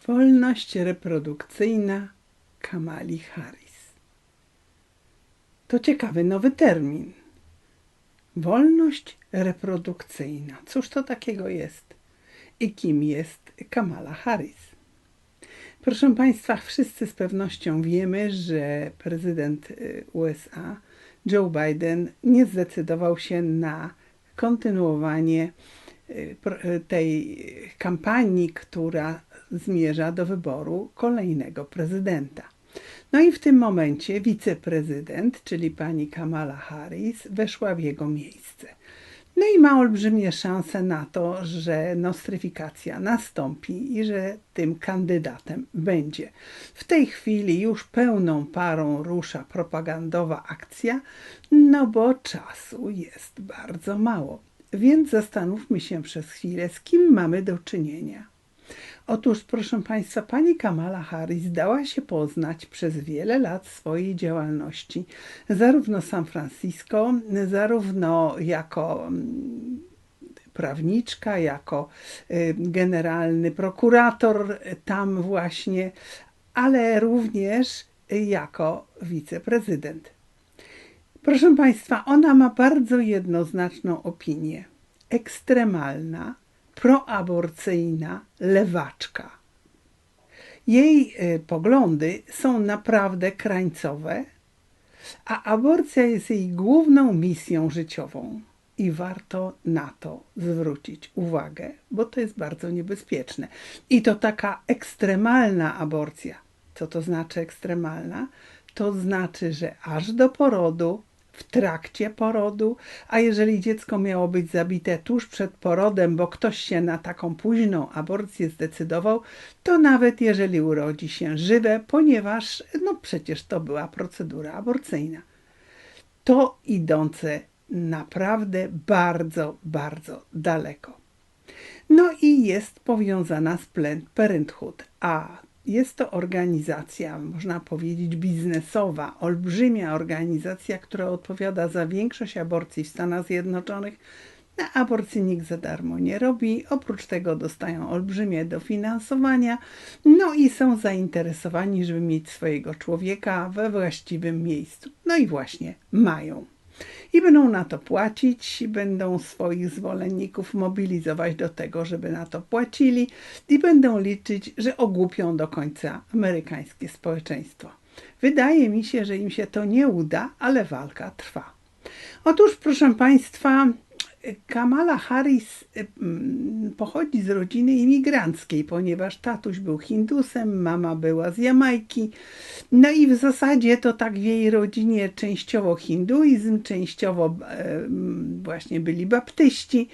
Wolność reprodukcyjna Kamali Harris. To ciekawy nowy termin. Wolność reprodukcyjna. Cóż to takiego jest? I kim jest Kamala Harris? Proszę Państwa, wszyscy z pewnością wiemy, że prezydent USA Joe Biden nie zdecydował się na kontynuowanie tej kampanii, która zmierza do wyboru kolejnego prezydenta. No i w tym momencie wiceprezydent, czyli pani Kamala Harris, weszła w jego miejsce. No i ma olbrzymie szanse na to, że nostryfikacja nastąpi i że tym kandydatem będzie. W tej chwili już pełną parą rusza propagandowa akcja, no bo czasu jest bardzo mało. Więc zastanówmy się przez chwilę, z kim mamy do czynienia. Otóż, proszę Państwa, pani Kamala Harris dała się poznać przez wiele lat swojej działalności, zarówno w San Francisco, zarówno jako prawniczka, jako generalny prokurator tam właśnie, ale również jako wiceprezydent. Proszę Państwa, ona ma bardzo jednoznaczną opinię. Ekstremalna, proaborcyjna lewaczka. Jej poglądy są naprawdę krańcowe, a aborcja jest jej główną misją życiową. I warto na to zwrócić uwagę, bo to jest bardzo niebezpieczne. I to taka ekstremalna aborcja. Co to znaczy ekstremalna? To znaczy, że aż do porodu, w trakcie porodu, a jeżeli dziecko miało być zabite tuż przed porodem, bo ktoś się na taką późną aborcję zdecydował, to nawet jeżeli urodzi się żywe, ponieważ no przecież to była procedura aborcyjna. To idące naprawdę bardzo, bardzo daleko. No i jest powiązana z Planned Parenthood, a jest to organizacja, można powiedzieć, biznesowa, olbrzymia organizacja, która odpowiada za większość aborcji w Stanach Zjednoczonych. Na aborcji nikt za darmo nie robi, oprócz tego dostają olbrzymie dofinansowania, no i są zainteresowani, żeby mieć swojego człowieka we właściwym miejscu. No i właśnie mają. I będą na to płacić, będą swoich zwolenników mobilizować do tego, żeby na to płacili i będą liczyć, że ogłupią do końca amerykańskie społeczeństwo. Wydaje mi się, że im się to nie uda, ale walka trwa. Otóż, proszę Państwa, Kamala Harris pochodzi z rodziny imigranckiej, ponieważ tatuś był Hindusem, mama była z Jamajki. No i w zasadzie to tak w jej rodzinie częściowo hinduizm, częściowo właśnie byli baptyści.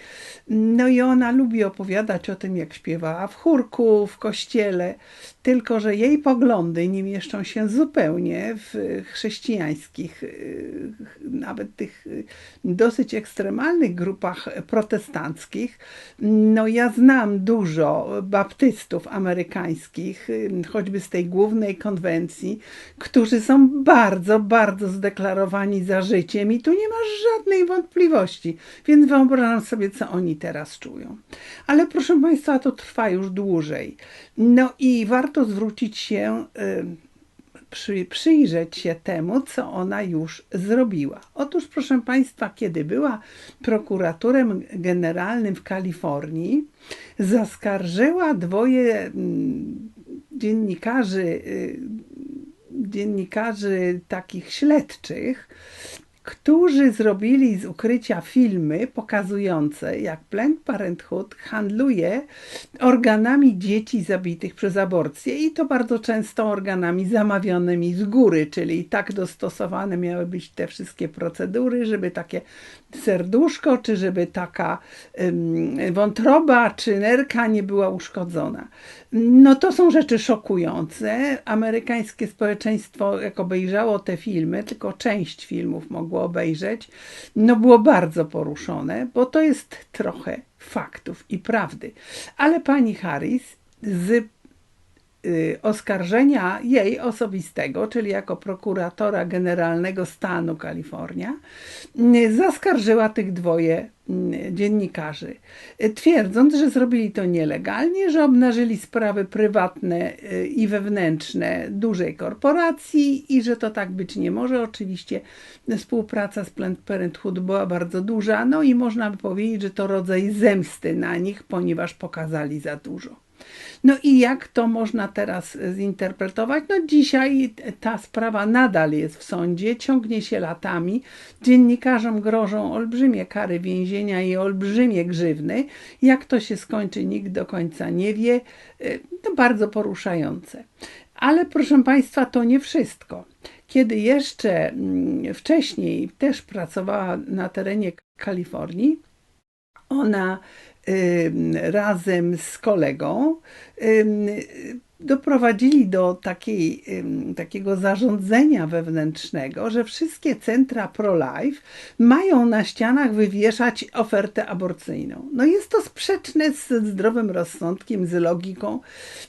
No i ona lubi opowiadać o tym, jak śpiewała w chórku, w kościele, tylko że jej poglądy nie mieszczą się zupełnie w chrześcijańskich, nawet tych dosyć ekstremalnych grupach protestanckich. No ja znam dużo baptystów amerykańskich, choćby z tej głównej konwencji, którzy są bardzo, bardzo zdeklarowani za życiem i tu nie ma żadnej wątpliwości, więc wyobrażam sobie, co oni teraz czują. Ale proszę Państwa, to trwa już dłużej. No i warto zwrócić się, przyjrzeć się temu, co ona już zrobiła. Otóż, proszę Państwa, kiedy była prokuratorem generalnym w Kalifornii, zaskarżyła dwoje dziennikarzy takich śledczych, którzy zrobili z ukrycia filmy pokazujące, jak Planned Parenthood handluje organami dzieci zabitych przez aborcję i to bardzo często organami zamawianymi z góry, czyli tak dostosowane miały być te wszystkie procedury, żeby takie serduszko, czy żeby taka wątroba, czy nerka nie była uszkodzona. No to są rzeczy szokujące. Amerykańskie społeczeństwo, jak obejrzało te filmy, tylko część filmów mogło obejrzeć, no było bardzo poruszone, bo to jest trochę faktów i prawdy. Ale pani Harris z oskarżenia jej osobistego, czyli jako prokuratora generalnego stanu Kalifornia, zaskarżyła tych dwoje dziennikarzy, twierdząc, że zrobili to nielegalnie, że obnażyli sprawy prywatne i wewnętrzne dużej korporacji i że to tak być nie może. Oczywiście współpraca z Planned Parenthood była bardzo duża, no i można by powiedzieć, że to rodzaj zemsty na nich, ponieważ pokazali za dużo. No i jak to można teraz zinterpretować? No dzisiaj ta sprawa nadal jest w sądzie, ciągnie się latami. Dziennikarzom grożą olbrzymie kary więzienia i olbrzymie grzywny. Jak to się skończy, nikt do końca nie wie. To bardzo poruszające. Ale proszę Państwa, to nie wszystko. Kiedy jeszcze wcześniej też pracowała na terenie Kalifornii, ona razem z kolegą doprowadzili do takiego zarządzenia wewnętrznego, że wszystkie centra pro-life mają na ścianach wywieszać ofertę aborcyjną. No jest to sprzeczne z zdrowym rozsądkiem, z logiką,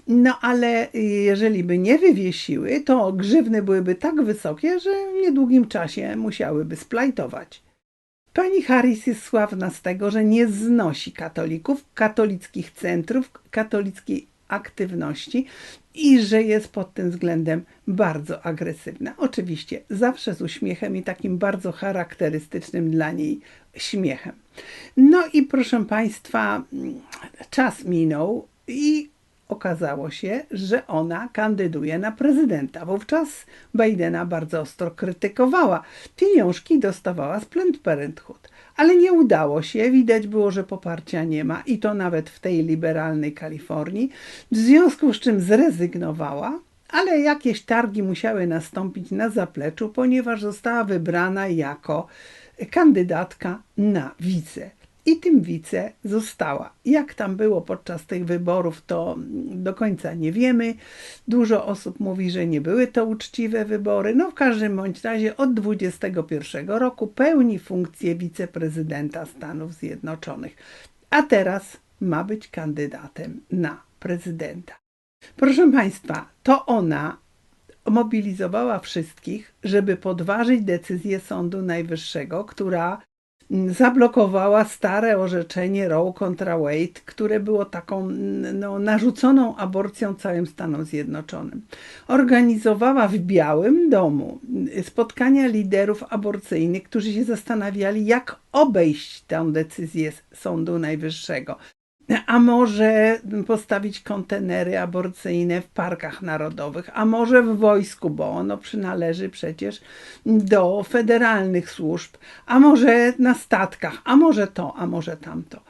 no ale jeżeli by nie wywiesiły, to grzywny byłyby tak wysokie, że w niedługim czasie musiałyby splajtować. Pani Harris jest sławna z tego, że nie znosi katolików, katolickich centrów, katolickiej aktywności i że jest pod tym względem bardzo agresywna. Oczywiście zawsze z uśmiechem i takim bardzo charakterystycznym dla niej śmiechem. No i proszę Państwa, czas minął i okazało się, że ona kandyduje na prezydenta. Wówczas Bidena bardzo ostro krytykowała. Pieniążki dostawała z Planned Parenthood, ale nie udało się. Widać było, że poparcia nie ma i to nawet w tej liberalnej Kalifornii. W związku z czym zrezygnowała, ale jakieś targi musiały nastąpić na zapleczu, ponieważ została wybrana jako kandydatka na wice. I tym wice została. Jak tam było podczas tych wyborów, to do końca nie wiemy. Dużo osób mówi, że nie były to uczciwe wybory. No w każdym bądź razie od 2021 roku pełni funkcję wiceprezydenta Stanów Zjednoczonych. A teraz ma być kandydatem na prezydenta. Proszę Państwa, to ona mobilizowała wszystkich, żeby podważyć decyzję Sądu Najwyższego, która zablokowała stare orzeczenie Roe kontra Wade, które było taką narzuconą aborcją całym Stanom Zjednoczonym. Organizowała w Białym Domu spotkania liderów aborcyjnych, którzy się zastanawiali, jak obejść tę decyzję Sądu Najwyższego. A może postawić kontenery aborcyjne w parkach narodowych, a może w wojsku, bo ono przynależy przecież do federalnych służb, a może na statkach, a może to, a może tamto.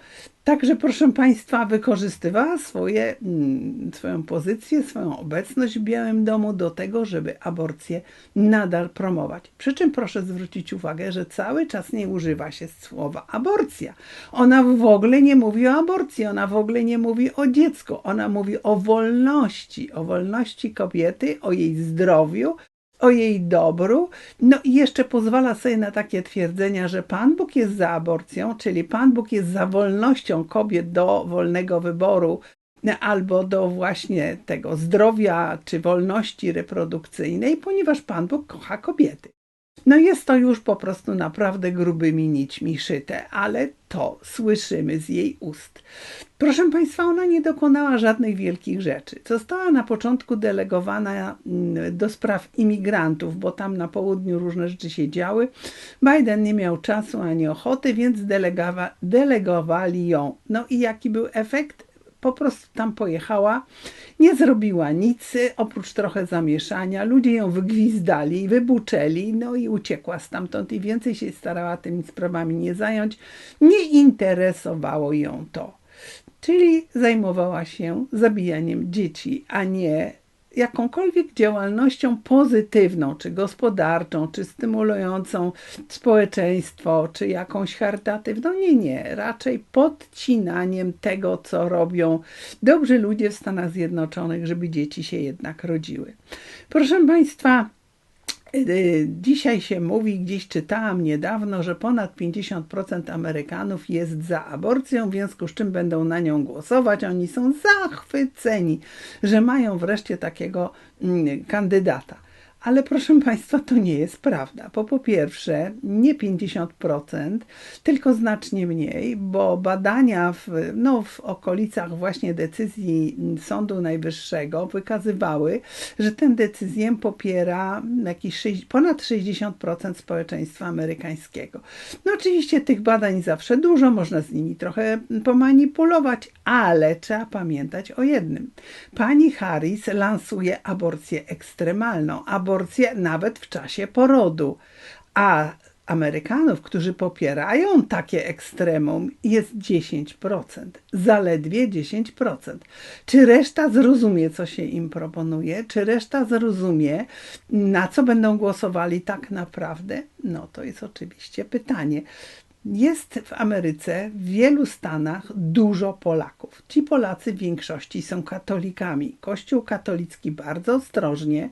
Także proszę Państwa, wykorzystywała swoją pozycję, swoją obecność w Białym Domu do tego, żeby aborcję nadal promować. Przy czym proszę zwrócić uwagę, że cały czas nie używa się słowa aborcja. Ona w ogóle nie mówi o aborcji, ona w ogóle nie mówi o dziecku, ona mówi o wolności kobiety, o jej zdrowiu, o jej dobru, no i jeszcze pozwala sobie na takie twierdzenia, że Pan Bóg jest za aborcją, czyli Pan Bóg jest za wolnością kobiet do wolnego wyboru albo do właśnie tego zdrowia czy wolności reprodukcyjnej, ponieważ Pan Bóg kocha kobiety. No jest to już po prostu naprawdę grubymi nićmi szyte, ale to słyszymy z jej ust. Proszę Państwa, ona nie dokonała żadnych wielkich rzeczy. Została na początku delegowana do spraw imigrantów, bo tam na południu różne rzeczy się działy. Biden nie miał czasu ani ochoty, więc delegowali ją. No i jaki był efekt? Po prostu tam pojechała, nie zrobiła nic, oprócz trochę zamieszania. Ludzie ją wygwizdali, wybuczeli, no i uciekła stamtąd i więcej się starała tymi sprawami nie zająć. Nie interesowało ją to. Czyli zajmowała się zabijaniem dzieci, a nie jakąkolwiek działalnością pozytywną, czy gospodarczą, czy stymulującą społeczeństwo, czy jakąś charytatywną. Nie, raczej podcinaniem tego, co robią dobrzy ludzie w Stanach Zjednoczonych, żeby dzieci się jednak rodziły. Proszę Państwa, Dzisiaj się mówi, gdzieś czytałam niedawno, że ponad 50% Amerykanów jest za aborcją, w związku z czym będą na nią głosować. Oni są zachwyceni, że mają wreszcie takiego kandydata. Ale proszę Państwa, to nie jest prawda, bo po pierwsze nie 50%, tylko znacznie mniej, bo badania w okolicach właśnie decyzji Sądu Najwyższego wykazywały, że tę decyzję popiera ponad 60% społeczeństwa amerykańskiego. No oczywiście tych badań zawsze dużo, można z nimi trochę pomanipulować, ale trzeba pamiętać o jednym. Pani Harris lansuje aborcję ekstremalną, aborcję nawet w czasie porodu, a Amerykanów, którzy popierają takie ekstremum, jest 10%, zaledwie 10%. Czy reszta zrozumie, co się im proponuje? Czy reszta zrozumie, na co będą głosowali tak naprawdę? No to jest oczywiście pytanie. Jest w Ameryce, w wielu stanach dużo Polaków. Ci Polacy w większości są katolikami. Kościół katolicki bardzo ostrożnie,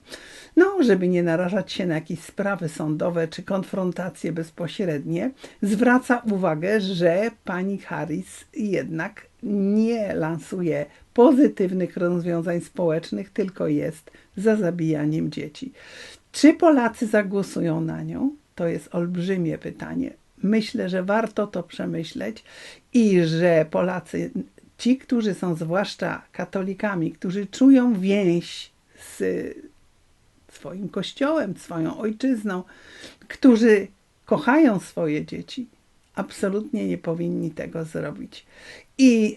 żeby nie narażać się na jakieś sprawy sądowe czy konfrontacje bezpośrednie, zwraca uwagę, że pani Harris jednak nie lansuje pozytywnych rozwiązań społecznych, tylko jest za zabijaniem dzieci. Czy Polacy zagłosują na nią? To jest olbrzymie pytanie. Myślę, że warto to przemyśleć i że Polacy, ci, którzy są zwłaszcza katolikami, którzy czują więź z swoim kościołem, swoją ojczyzną, którzy kochają swoje dzieci, absolutnie nie powinni tego zrobić. I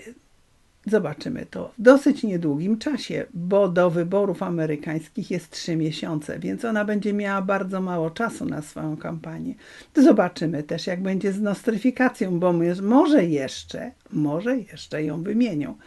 zobaczymy to w dosyć niedługim czasie, bo do wyborów amerykańskich jest 3 miesiące, więc ona będzie miała bardzo mało czasu na swoją kampanię. Zobaczymy też, jak będzie z nostryfikacją, bo może jeszcze ją wymienią.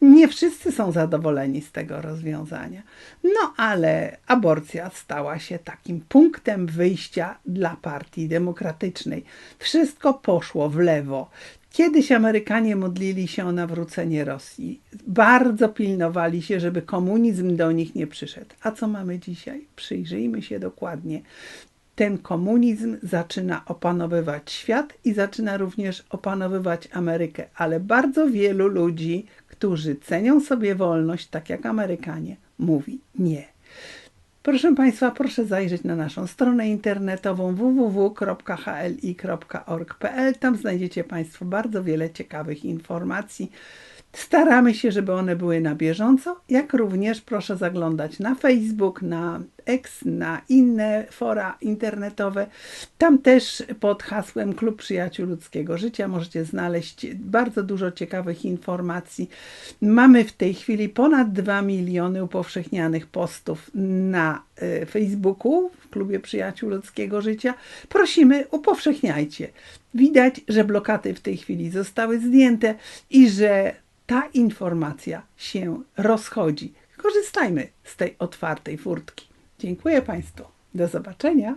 Nie wszyscy są zadowoleni z tego rozwiązania. No ale aborcja stała się takim punktem wyjścia dla Partii Demokratycznej. Wszystko poszło w lewo. Kiedyś Amerykanie modlili się o nawrócenie Rosji. Bardzo pilnowali się, żeby komunizm do nich nie przyszedł. A co mamy dzisiaj? Przyjrzyjmy się dokładnie. Ten komunizm zaczyna opanowywać świat i zaczyna również opanowywać Amerykę, ale bardzo wielu ludzi, którzy cenią sobie wolność, tak jak Amerykanie, mówi nie. Proszę Państwa, proszę zajrzeć na naszą stronę internetową www.hli.org.pl. Tam znajdziecie Państwo bardzo wiele ciekawych informacji. Staramy się, żeby one były na bieżąco, jak również proszę zaglądać na Facebook, na X, na inne fora internetowe. Tam też pod hasłem Klub Przyjaciół Ludzkiego Życia możecie znaleźć bardzo dużo ciekawych informacji. Mamy w tej chwili ponad 2 miliony upowszechnianych postów na Facebooku w Klubie Przyjaciół Ludzkiego Życia. Prosimy, upowszechniajcie. Widać, że blokady w tej chwili zostały zdjęte i że ta informacja się rozchodzi. Korzystajmy z tej otwartej furtki. Dziękuję Państwu. Do zobaczenia.